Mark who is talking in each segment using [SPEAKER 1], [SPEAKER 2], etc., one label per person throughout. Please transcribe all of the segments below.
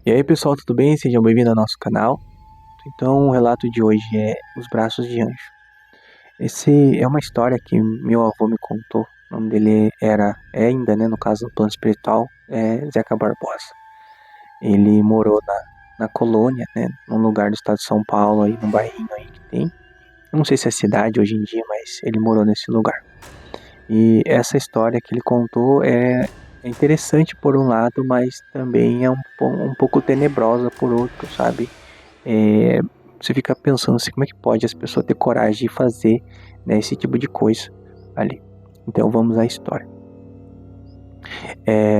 [SPEAKER 1] E aí pessoal, tudo bem? Sejam bem-vindos ao nosso canal. Então, o relato de hoje é Os Braços de Anjo. Esse é uma história que meu avô me contou. O nome dele é ainda, né, no caso do plano espiritual, é Zeca Barbosa. Ele morou na colônia, né, num lugar do estado de São Paulo, aí num bairrinho aí que tem. Eu não sei se é cidade hoje em dia, mas ele morou nesse lugar. E essa história que ele contou é interessante por um lado, mas também é um pouco tenebrosa por outro, sabe? É, você fica pensando assim, como é que pode as pessoas ter coragem de fazer, né, esse tipo de coisa ali. Então vamos à história.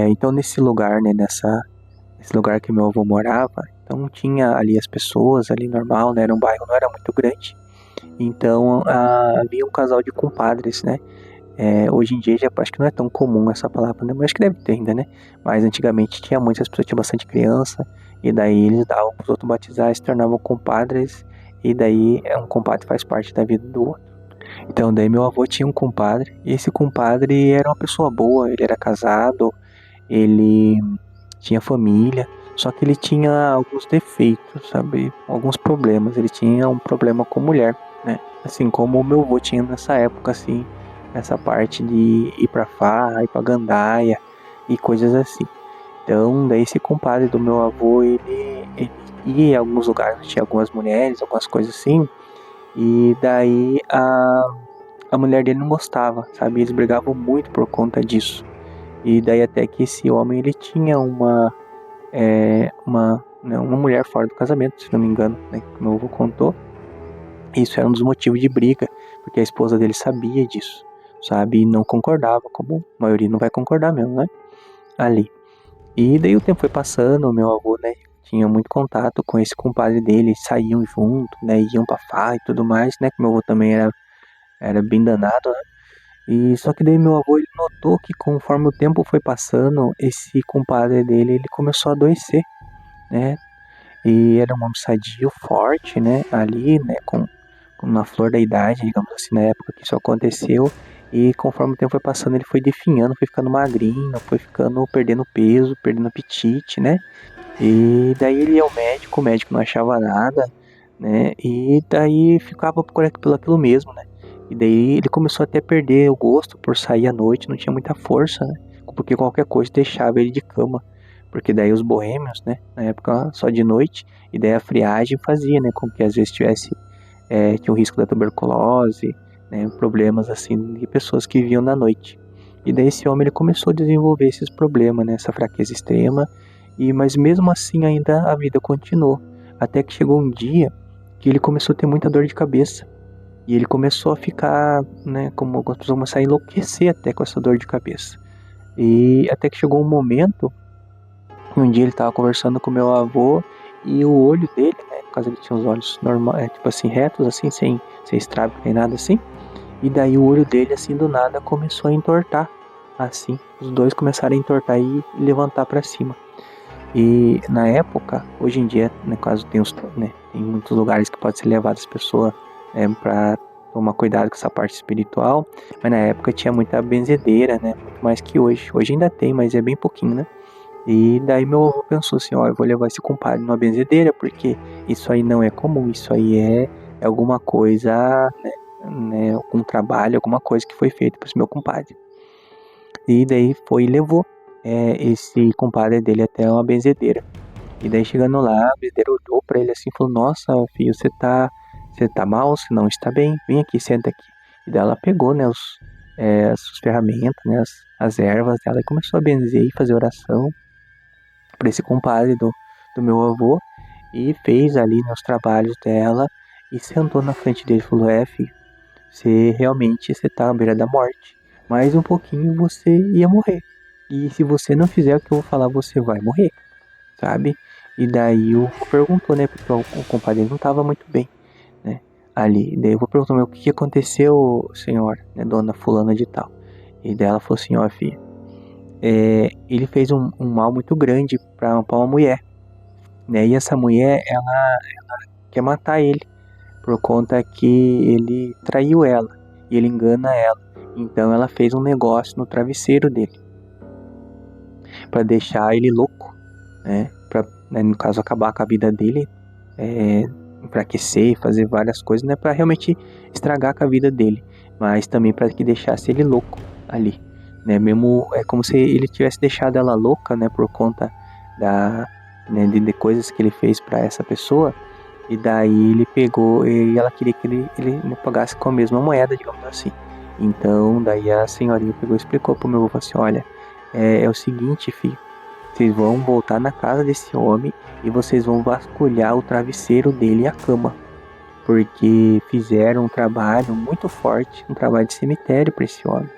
[SPEAKER 1] Então nesse lugar, né, nesse lugar que meu avô morava, então tinha ali as pessoas ali normal, né, era um bairro, não era muito grande. Então havia um casal de compadres, né. Hoje em dia já acho que não é tão comum essa palavra, né, mas acho que deve ter ainda, né. Mas antigamente tinha muitas pessoas, tinha bastante criança, e daí eles davam para os outros batizar, se tornavam compadres, e daí um compadre faz parte da vida do outro. Então daí meu avô tinha um compadre, e esse compadre era uma pessoa boa, ele era casado, ele tinha família, só que ele tinha alguns defeitos, sabe? Alguns problemas. Ele tinha um problema com mulher, né? Assim como o meu avô tinha nessa época, assim, essa parte de ir pra farra, ir pra gandaia e coisas assim. Então, daí esse compadre do meu avô, ele ia em alguns lugares, tinha algumas mulheres, algumas coisas assim, e daí a mulher dele não gostava, sabe? Eles brigavam muito por conta disso. E daí até que esse homem, ele tinha uma mulher fora do casamento, se não me engano, né, que meu avô contou. Isso era um dos motivos de briga, porque a esposa dele sabia disso, sabe, e não concordava, como a maioria não vai concordar mesmo, né, ali. E daí o tempo foi passando, o meu avô, né, tinha muito contato com esse compadre dele, saíam junto, né, iam pra farra e tudo mais, né, que meu avô também era bem danado, né. E só que daí meu avô, ele notou que conforme o tempo foi passando, esse compadre dele, ele começou a adoecer, né. E era um homem sadio, forte, né, ali, né, na flor da idade, digamos assim, na época que isso aconteceu. E conforme o tempo foi passando, ele foi definhando, foi ficando magrinho, foi ficando, perdendo peso, perdendo apetite, né. E daí ele ia ao médico, o médico não achava nada, né, e daí ficava por aquilo mesmo, né. E daí ele começou até a perder o gosto por sair à noite, não tinha muita força, né, porque qualquer coisa deixava ele de cama. Porque daí os boêmios, né, na época só de noite, e daí a friagem fazia, né, com que às vezes tinha o risco da tuberculose, né, problemas assim de pessoas que viviam na noite. E daí esse homem ele começou a desenvolver esses problemas, né, essa fraqueza extrema, mas mesmo assim ainda a vida continuou. Até que chegou um dia que ele começou a ter muita dor de cabeça. E ele começou a ficar, né, como algumas pessoas começaram a enlouquecer até com essa dor de cabeça. E até que chegou um momento, um dia ele estava conversando com meu avô e o olho dele, né, por causa ele tinha os olhos normais, tipo assim, retos, assim, sem estrábico nem nada assim. E daí o olho dele, assim, do nada começou a entortar, assim. Os dois começaram a entortar e levantar para cima. E na época, hoje em dia, no caso tem muitos lugares que pode ser levado as pessoas para tomar cuidado com essa parte espiritual, mas na época tinha muita benzedeira, né, muito mais que hoje. Hoje ainda tem, mas é bem pouquinho, né. E daí meu avô pensou assim, ó, eu vou levar esse compadre numa benzedeira, porque isso aí não é comum, isso aí é alguma coisa, né, algum trabalho, alguma coisa que foi feito para esse meu compadre. E daí foi e levou esse compadre dele até uma benzedeira. E daí chegando lá, a benzedeira olhou pra ele assim e falou, nossa, filho, você tá mal? Você não está bem? Vem aqui, senta aqui. E daí ela pegou, né, as ferramentas, né, as ervas dela e começou a benzer e fazer oração para esse compadre do meu avô e fez ali, né, os trabalhos dela e sentou na frente dele e falou, filho, você tá à beira da morte. Mais um pouquinho você ia morrer. E se você não fizer o que eu vou falar, você vai morrer, sabe? E daí o vô perguntou, né, porque o compadre não tava muito bem, né, ali. Daí o vô perguntou, mas o que aconteceu, senhora, né, dona fulana de tal? E daí ela falou assim, ó, filha, ele fez um mal muito grande pra uma mulher, né, e essa mulher, ela quer matar ele, por conta que ele traiu ela, e ele engana ela. Então ela fez um negócio no travesseiro dele, pra deixar ele louco, né, né, no caso acabar com a vida dele, enfraquecer, fazer várias coisas, não é para realmente estragar com a vida dele, mas também para que deixasse ele louco ali, né, mesmo é como se ele tivesse deixado ela louca, né, por conta né, de coisas que ele fez para essa pessoa, e daí ele pegou e ela queria que ele pagasse com a mesma moeda, digamos assim. Então daí a senhorinha pegou e explicou pro meu avô assim, olha, é o seguinte, filho, vocês vão voltar na casa desse homem e vocês vão vasculhar o travesseiro dele e a cama, porque fizeram um trabalho muito forte, um trabalho de cemitério para esse homem.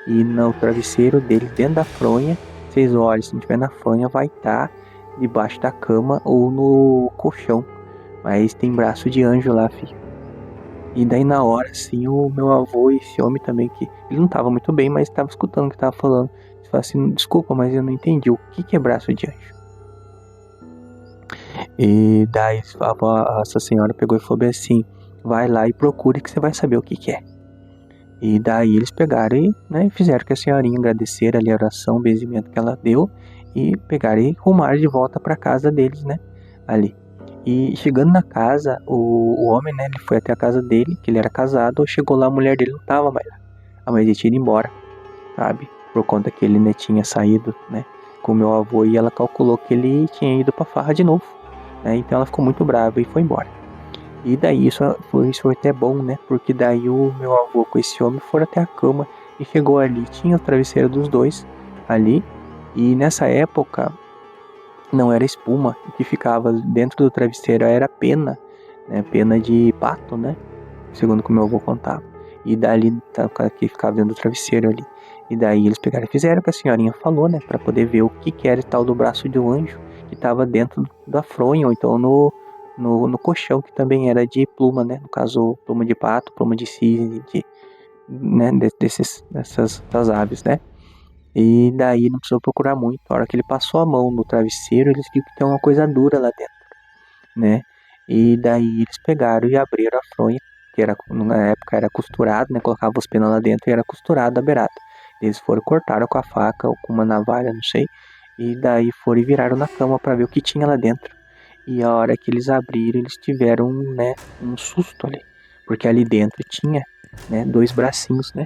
[SPEAKER 1] E no travesseiro dele, dentro da fronha, vocês olham, se não tiver na fronha, vai estar debaixo da cama ou no colchão. Mas tem braço de anjo lá, filho. E daí na hora, assim, o meu avô e esse homem também, que ele não tava muito bem, mas tava escutando o que tava falando. Ele falou assim, desculpa, mas eu não entendi. O que é braço de anjo? E daí essa senhora pegou e falou bem assim, vai lá e procure que você vai saber o que é. E daí eles pegaram e, né, fizeram que a senhorinha agradecer ali a oração, o benzimento que ela deu, e pegaram e rumaram de volta para casa deles, né, ali. E chegando na casa, o homem, né, ele foi até a casa dele, que ele era casado, chegou lá, a mulher dele não tava mais lá. A mãe dele tinha ido embora, sabe? Por conta que ele, né, tinha saído, né, com o meu avô, e ela calculou que ele tinha ido pra farra de novo, né? Então ela ficou muito brava e foi embora. E daí isso foi até bom, né? Porque daí o meu avô com esse homem foram até a cama e chegou ali, tinha o travesseiro dos dois ali, e nessa época não era espuma, o que ficava dentro do travesseiro era pena, né? Pena de pato, né? Segundo o que meu avô contava. E dali que ficava dentro do travesseiro ali. E daí eles pegaram e fizeram o que a senhorinha falou, né? Pra poder ver o que era tal do braço do anjo que tava dentro da fronha, ou então no colchão, que também era de pluma, né? No caso, pluma de pato, pluma de cisne, né? Dessas aves, né? E daí não precisou procurar muito. Na hora que ele passou a mão no travesseiro, eles viram que tem uma coisa dura lá dentro, né? E daí eles pegaram e abriram a fronha, que era, na época era costurado, né? Colocava os penas lá dentro e era costurado a beirada. Eles foram, cortaram com a faca ou com uma navalha, não sei. E daí foram e viraram na cama para ver o que tinha lá dentro. E a hora que eles abriram, eles tiveram, né, um susto ali. Porque ali dentro tinha, né, dois bracinhos, né?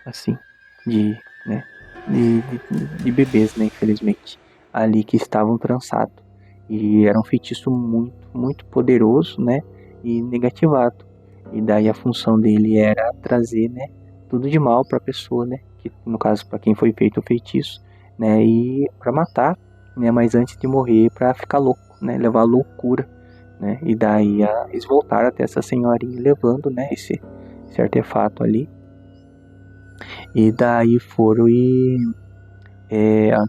[SPEAKER 1] Assim, de, né, de bebês, né, infelizmente. Ali que estavam trançados. E era um feitiço muito, muito poderoso, né? E negativado. E daí a função dele era trazer, né? Tudo de mal para a pessoa, né? Que no caso para quem foi feito o feitiço, né? E para matar, né? Mas antes de morrer, para ficar louco, né? Levar a loucura, né? E daí eles voltaram até essa senhorinha levando, né? Esse artefato ali. E daí foram e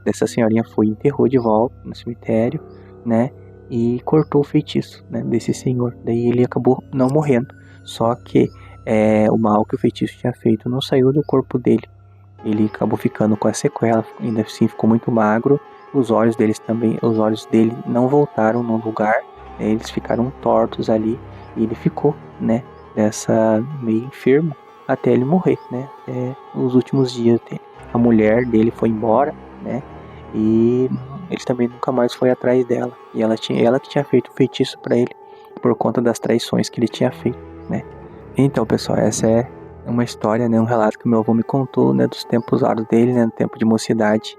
[SPEAKER 1] essa senhorinha foi e enterrou de volta no cemitério, né? E cortou o feitiço, né, desse senhor. Daí ele acabou não morrendo. Só que o mal que o feitiço tinha feito não saiu do corpo dele. Ele acabou ficando com a sequela, ainda assim ficou muito magro. Os olhos dele não voltaram no lugar, né, eles ficaram tortos ali. E ele ficou, né, meio enfermo até ele morrer, né? Os últimos dias dele. A mulher dele foi embora, né? E ele também nunca mais foi atrás dela. E ela que tinha feito o feitiço para ele por conta das traições que ele tinha feito, né? Então, pessoal, essa é uma história, né? Um relato que meu avô me contou, né? Dos tempos áureos dele, né? No tempo de mocidade,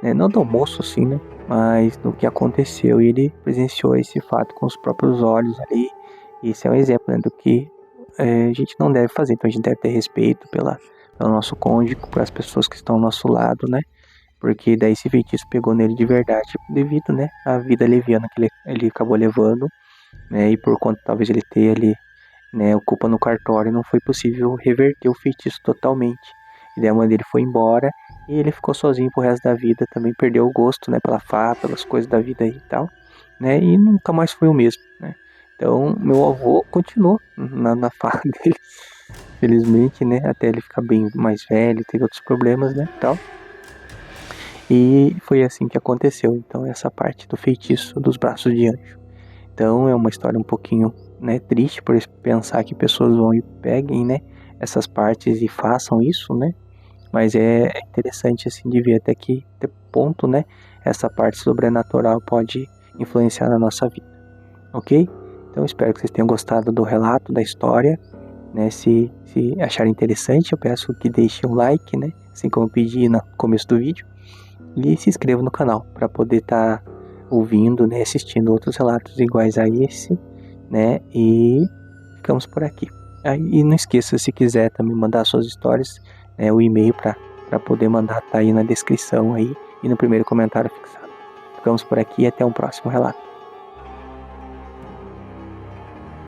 [SPEAKER 1] né? Não do moço, assim, né? Mas do que aconteceu. E ele presenciou esse fato com os próprios olhos ali. E esse é um exemplo, né? Do que a gente não deve fazer. Então a gente deve ter respeito pelo nosso cônjuge, pelas pessoas que estão ao nosso lado, né? Porque daí esse feitiço pegou nele de verdade, devido, né, à vida leviana que ele acabou levando, né? E por conta talvez ele ter ali, né, o culpa no cartório, não foi possível reverter o feitiço totalmente. E daí a mãe dele foi embora e ele ficou sozinho pro resto da vida, também perdeu o gosto, né, pela farra, pelas coisas da vida aí e tal, né? E nunca mais foi o mesmo, né? Então, meu avô continuou na farra dele, felizmente, né? Até ele ficar bem mais velho, teve outros problemas, né? Tal. E foi assim que aconteceu. Então, essa parte do feitiço dos braços de anjo. Então, é uma história um pouquinho, né, triste por pensar que pessoas vão e peguem, né, essas partes e façam isso, né? Mas é interessante assim de ver até que ponto, né, essa parte sobrenatural pode influenciar na nossa vida, ok? Então espero que vocês tenham gostado do relato, da história, né? Se acharem interessante, eu peço que deixem um like, né? Assim como eu pedi no começo do vídeo, e se inscrevam no canal para poder estar ouvindo, né? Assistindo outros relatos iguais a esse, né? E ficamos por aqui. E não esqueça, se quiser também mandar suas histórias, né, o e-mail para poder mandar, tá aí na descrição aí e no primeiro comentário fixado. Ficamos por aqui e até um próximo relato.